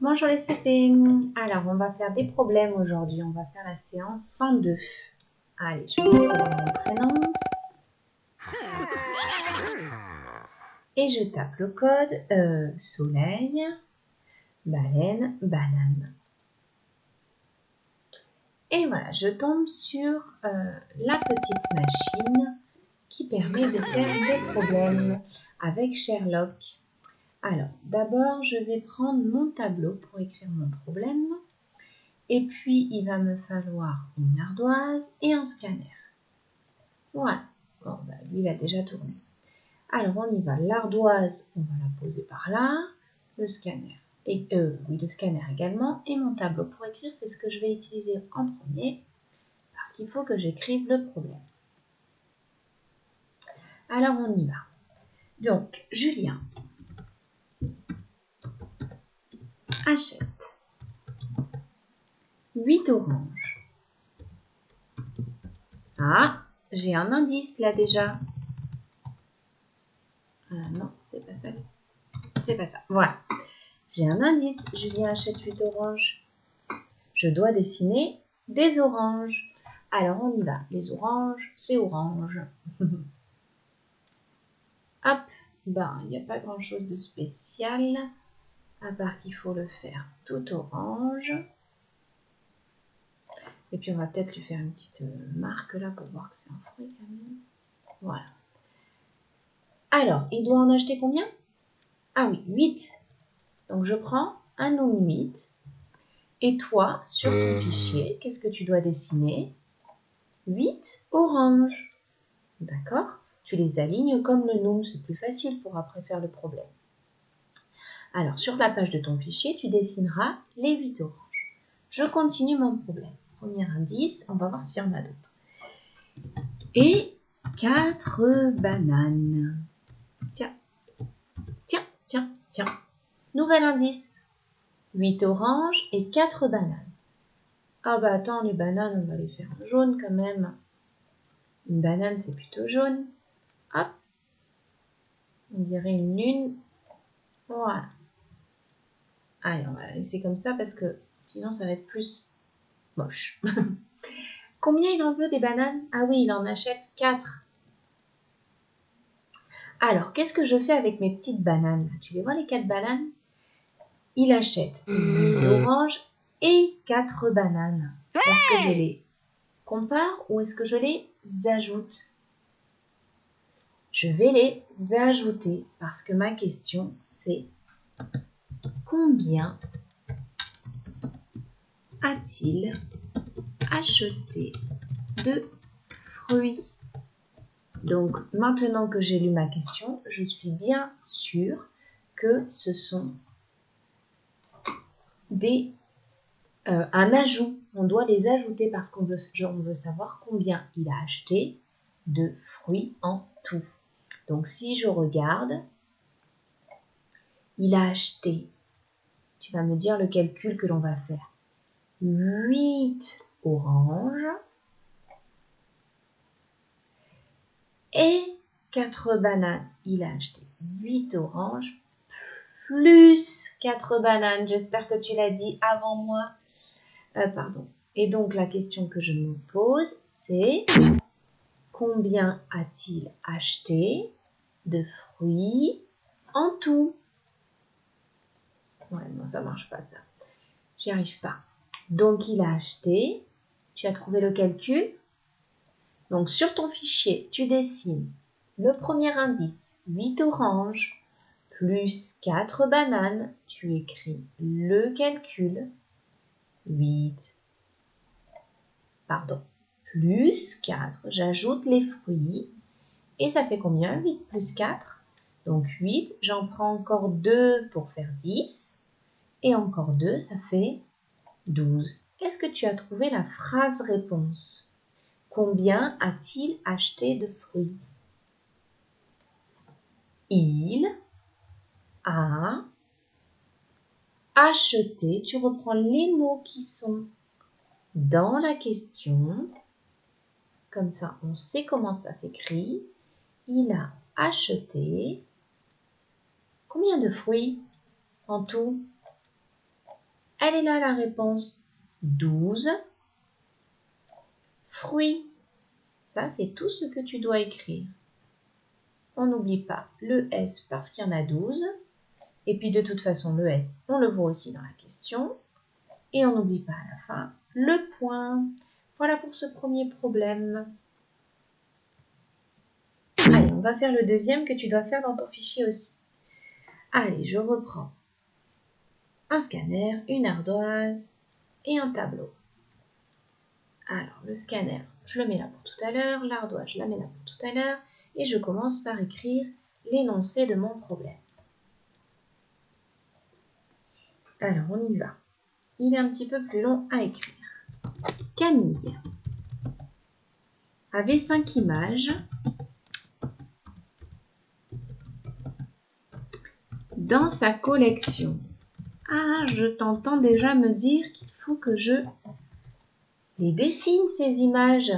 Bonjour les CP. Alors, on va faire des problèmes aujourd'hui. On va faire la séance 102. Allez, je vais mettre dans mon prénom. Et je tape le code soleil, baleine, banane. Et voilà, je tombe sur la petite machine qui permet de faire des problèmes avec Sherlock. Alors, d'abord, je vais prendre mon tableau pour écrire mon problème. Et puis, il va me falloir une ardoise et un scanner. Voilà. Bon, bah, lui, il a déjà tourné. Alors, on y va. L'ardoise, on va la poser par là. Le scanner. Et, oui, le scanner également. Et mon tableau pour écrire, c'est ce que je vais utiliser en premier. Parce qu'il faut que j'écrive le problème. Alors, on y va. Donc, Julien achète 8 oranges. Ah, j'ai un indice là déjà. Non, c'est pas ça. C'est pas ça. Voilà. J'ai un indice. Julien achète 8 oranges. Je dois dessiner des oranges. Alors, on y va. Les oranges, c'est orange. Hop. Ben, il n'y a pas grand-chose de spécial. À part qu'il faut le faire tout orange. Et puis, on va peut-être lui faire une petite marque là pour voir que c'est un fruit quand même. Voilà. Alors, il doit en acheter combien? Ah oui, 8. Donc, je prends un nombre 8. Et toi, sur ton fichier, qu'est-ce que tu dois dessiner? 8 oranges. D'accord? Tu les alignes comme le nom, c'est plus facile pour après faire le problème. Alors, sur la page de ton fichier, tu dessineras les 8 oranges. Je continue mon problème. Premier indice, on va voir s'il y en a d'autres. Et 4 bananes. Tiens, tiens, tiens, tiens. Nouvel indice. 8 oranges et 4 bananes. Ah bah attends, les bananes, on va les faire en jaune quand même. Une banane, c'est plutôt jaune. Hop. On dirait une lune. Voilà. Allez, on va la laisser comme ça parce que sinon ça va être plus moche. Combien il en veut des bananes? Ah oui, il en achète 4. Alors, qu'est-ce que je fais avec mes petites bananes? Tu les vois, les 4 bananes? Il achète 8 oranges et 4 bananes. Est-ce que je les compare ou est-ce que je les ajoute? Je vais les ajouter parce que ma question, c'est combien a-t-il acheté de fruits? Donc, maintenant que j'ai lu ma question, je suis bien sûre que ce sont un ajout. On doit les ajouter parce qu'on veut savoir combien il a acheté de fruits en tout. Donc, si je regarde, il a acheté, tu vas me dire le calcul que l'on va faire, 8 oranges et 4 bananes. Il a acheté 8 oranges plus 4 bananes. J'espère que tu l'as dit avant moi. Pardon. Et donc, la question que je me pose, c'est combien a-t-il acheté de fruits en tout? Ouais, non, ça marche pas ça. J'y arrive pas. Donc, il a acheté. Tu as trouvé le calcul? Donc, sur ton fichier, tu dessines le premier indice, 8 oranges, plus 4 bananes. Tu écris le calcul, 8, pardon, plus 4. J'ajoute les fruits. Et ça fait combien? 8 plus 4. Donc 8, j'en prends encore 2 pour faire 10. Et encore 2, ça fait 12. Est-ce que tu as trouvé la phrase réponse? Combien a-t-il acheté de fruits? Il a acheté. Tu reprends les mots qui sont dans la question. Comme ça, on sait comment ça s'écrit. Il a acheté combien de fruits en tout? Elle est là la réponse. 12. Fruits. Ça, c'est tout ce que tu dois écrire. On n'oublie pas le S parce qu'il y en a 12. Et puis de toute façon, le S, on le voit aussi dans la question. Et on n'oublie pas à la fin le point. Voilà pour ce premier problème. Allez, on va faire le deuxième que tu dois faire dans ton fichier aussi. Allez, je reprends un scanner, une ardoise et un tableau. Alors, le scanner, je le mets là pour tout à l'heure. L'ardoise, je la mets là pour tout à l'heure. Et je commence par écrire l'énoncé de mon problème. Alors, on y va. Il est un petit peu plus long à écrire. Camille avait 5 images dans sa collection. Ah, je t'entends déjà me dire qu'il faut que je les dessine, ces images.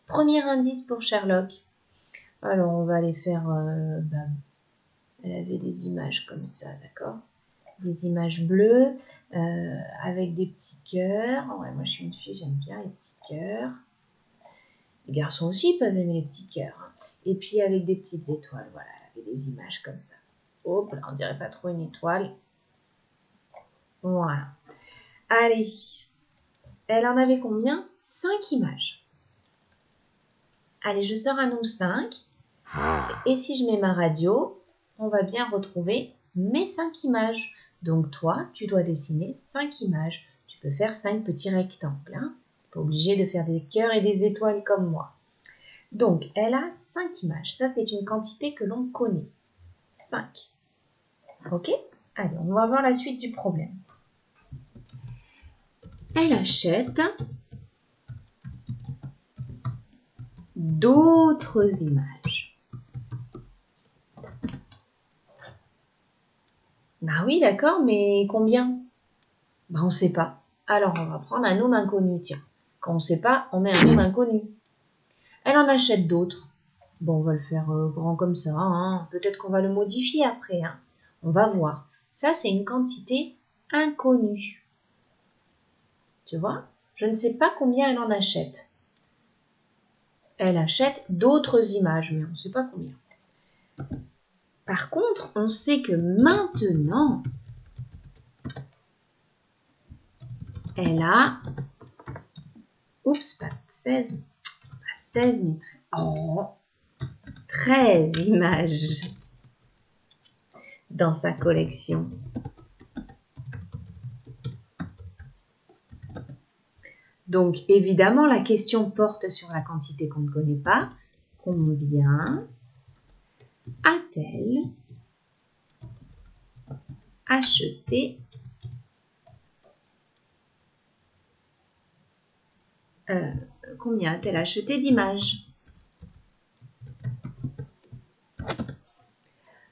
Premier indice pour Sherlock. Alors, on va les faire... elle avait des images comme ça, d'accord? Des images bleues avec des petits cœurs. Oh ouais, moi, je suis une fille, j'aime bien les petits cœurs. Les garçons aussi peuvent aimer les petits cœurs. Hein. Et puis, avec des petites étoiles. Voilà, elle avait des images comme ça. Hop, là, on dirait pas trop une étoile. Voilà. Allez. Elle en avait combien? 5 images. Allez, je sors un nombre 5. Et si je mets ma radio, on va bien retrouver mes 5 images. Donc toi, tu dois dessiner 5 images. Tu peux faire 5 petits rectangles. Hein. Tu n'es pas obligé de faire des cœurs et des étoiles comme moi. Donc, elle a 5 images. Ça, c'est une quantité que l'on connaît. 5. Ok? Allez, on va voir la suite du problème. Elle achète d'autres images. Bah oui, d'accord, mais combien? Bah on ne sait pas. Alors on va prendre un nombre inconnu, tiens. Quand on ne sait pas, on met un nombre inconnu. Elle en achète d'autres. Bon, on va le faire grand comme ça. Hein. Peut-être qu'on va le modifier après. Hein. On va voir. Ça, c'est une quantité inconnue. Tu vois? Je ne sais pas combien elle en achète. Elle achète d'autres images, mais on ne sait pas combien. Par contre, on sait que maintenant, elle a... Oups, pas 16, pas 16, mais... Oh, 13 images dans sa collection. Donc, évidemment, la question porte sur la quantité qu'on ne connaît pas. Combien a-t-elle acheté combien a-t-elle acheté d'images?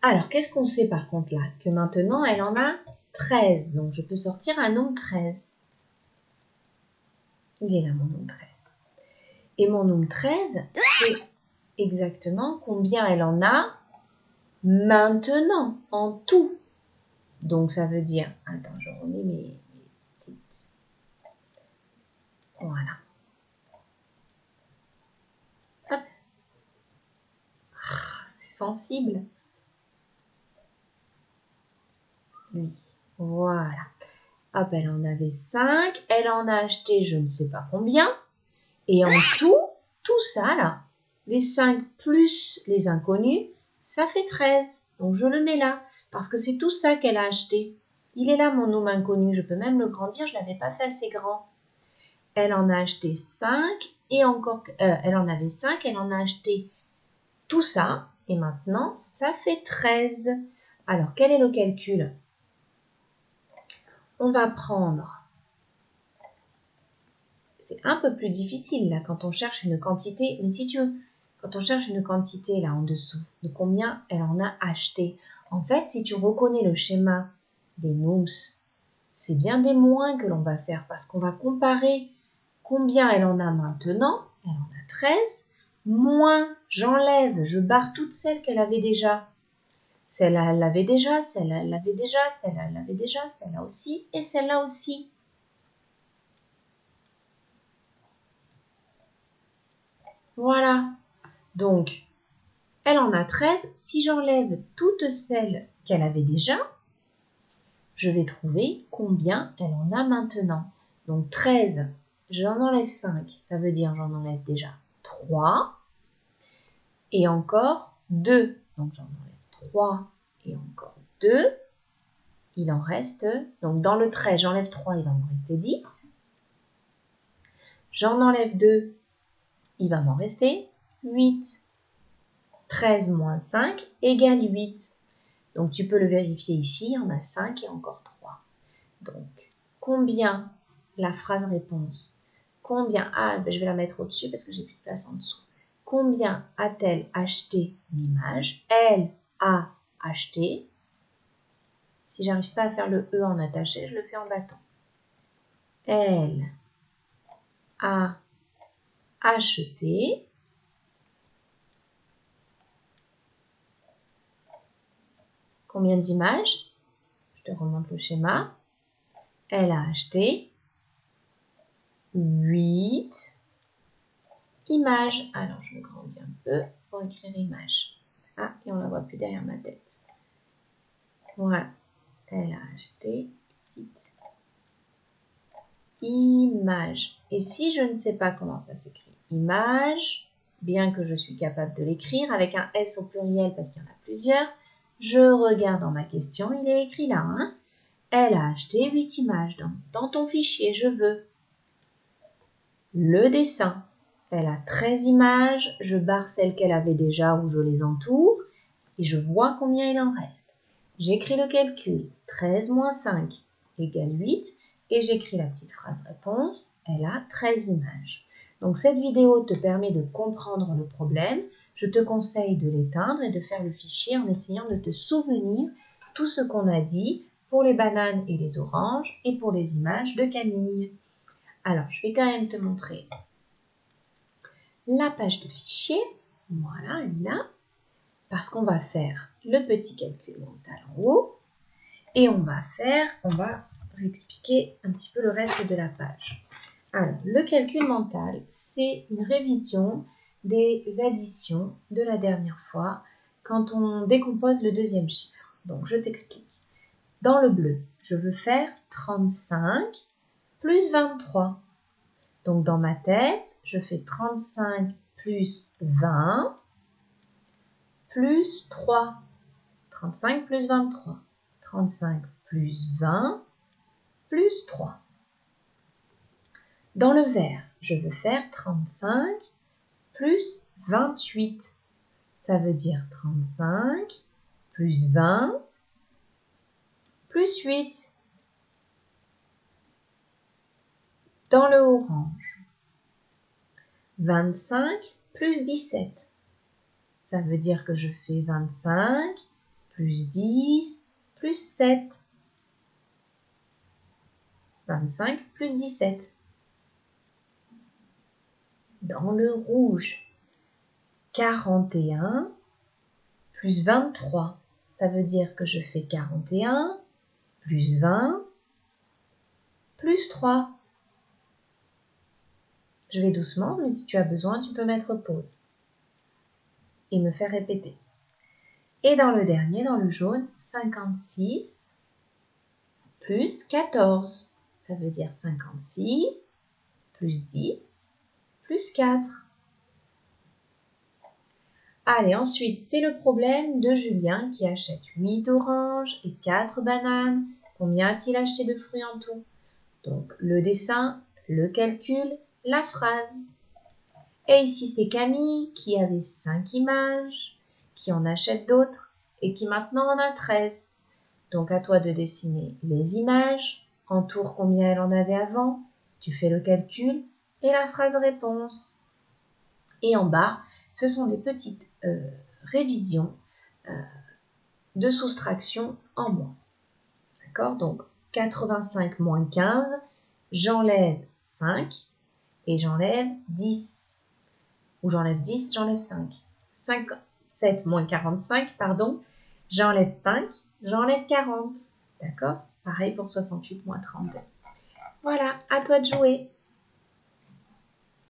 Alors, qu'est-ce qu'on sait par contre là? Que maintenant, elle en a 13. Donc, je peux sortir un nombre 13. Il est là, mon nombre 13. Et mon nombre 13, c'est exactement combien elle en a maintenant, en tout. Donc, ça veut dire... Attends, je remets mes petites... Voilà. Hop. Ah, c'est sensible. Lui. Voilà. Hop, elle en avait 5. Elle en a acheté je ne sais pas combien. Et en tout ça là, les 5 plus les inconnus, ça fait 13. Donc je le mets là, parce que c'est tout ça qu'elle a acheté. Il est là mon nombre inconnu, je peux même le grandir, je ne l'avais pas fait assez grand. Elle en a acheté 5, et encore, elle en avait 5, elle en a acheté tout ça, et maintenant ça fait 13. Alors quel est le calcul? On va prendre... C'est un peu plus difficile là quand on cherche une quantité, mais si tu veux, quand on cherche une quantité là en dessous, de combien elle en a acheté. En fait, si tu reconnais le schéma des nums, c'est bien des moins que l'on va faire parce qu'on va comparer combien elle en a maintenant, elle en a 13, moins, j'enlève, je barre toutes celles qu'elle avait déjà. Celle-là, elle l'avait déjà, celle-là, elle l'avait déjà, celle-là, elle l'avait déjà, celle-là aussi, et celle-là aussi. Voilà. Donc, elle en a 13. Si j'enlève toutes celles qu'elle avait déjà, je vais trouver combien elle en a maintenant. Donc 13, j'en enlève 5, ça veut dire j'en enlève déjà 3. Et encore 2. Donc j'en enlève 3 et encore 2. Il en reste, donc dans le 13, j'enlève 3, il va m'en rester 10. J'en enlève 2, il va m'en rester 8. 13 moins 5 égale 8. Donc tu peux le vérifier ici, il y en a 5 et encore 3. Donc combien, la phrase réponse, combien, je vais la mettre au-dessus parce que j'ai plus de place en dessous. Combien a-t-elle acheté d'images? Elle a acheté. Si j'arrive pas à faire le E en attaché, je le fais en battant. Elle a acheté combien d'images? Je te remonte le schéma. Elle a acheté 8 images. Alors, je grandis un peu pour écrire image. Ah, et on la voit plus derrière ma tête. Voilà. Elle a acheté 8 images. Et si je ne sais pas comment ça s'écrit, image, bien que je suis capable de l'écrire avec un S au pluriel parce qu'il y en a plusieurs, je regarde dans ma question, il est écrit là, hein. Elle a acheté 8 images. Dans ton fichier, je veux le dessin. Elle a 13 images, je barre celles qu'elle avait déjà ou je les entoure et je vois combien il en reste. J'écris le calcul, 13 moins 5 égale 8 et j'écris la petite phrase réponse, elle a 13 images. Donc cette vidéo te permet de comprendre le problème. Je te conseille de l'éteindre et de faire le fichier en essayant de te souvenir tout ce qu'on a dit pour les bananes et les oranges et pour les images de Camille. Alors, je vais quand même te montrer la page de fichier. Voilà, elle est là. Parce qu'on va faire le petit calcul mental en haut. Et on va réexpliquer un petit peu le reste de la page. Alors, le calcul mental, c'est une révision des additions de la dernière fois quand on décompose le deuxième chiffre. Donc, je t'explique. Dans le bleu, je veux faire 35 plus 23. Donc, dans ma tête, je fais 35 plus 20 plus 3. 35 plus 23. 35 plus 20 plus 3. Dans le vert, je veux faire 35 plus 28. Ça veut dire 35 plus 20 plus 8. Dans le orange, 25 plus 17. Ça veut dire que je fais 25 plus 10 plus 7. 25 plus 17. Dans le rouge, 41 plus 23. Ça veut dire que je fais 41 plus 20 plus 3. Je vais doucement, mais si tu as besoin, tu peux mettre pause et me faire répéter. Et dans le dernier, dans le jaune, 56 plus 14. Ça veut dire 56 plus 10 plus 4. Allez, ensuite, c'est le problème de Julien qui achète 8 oranges et 4 bananes. Combien a-t-il acheté de fruits en tout? Donc, le dessin, le calcul, la phrase. Et ici, c'est Camille qui avait 5 images, qui en achète d'autres et qui maintenant en a 13. Donc, à toi de dessiner les images, entoure combien elle en avait avant, tu fais le calcul et la phrase réponse. Et en bas, ce sont des petites révisions de soustraction en moins. D'accord? Donc, 85 moins 15, j'enlève 5 et j'enlève 10. Ou j'enlève 10, j'enlève 5. 57 moins 45, pardon, J'enlève 5, j'enlève 40. D'accord? Pareil pour 68 moins 32. Voilà, à toi de jouer.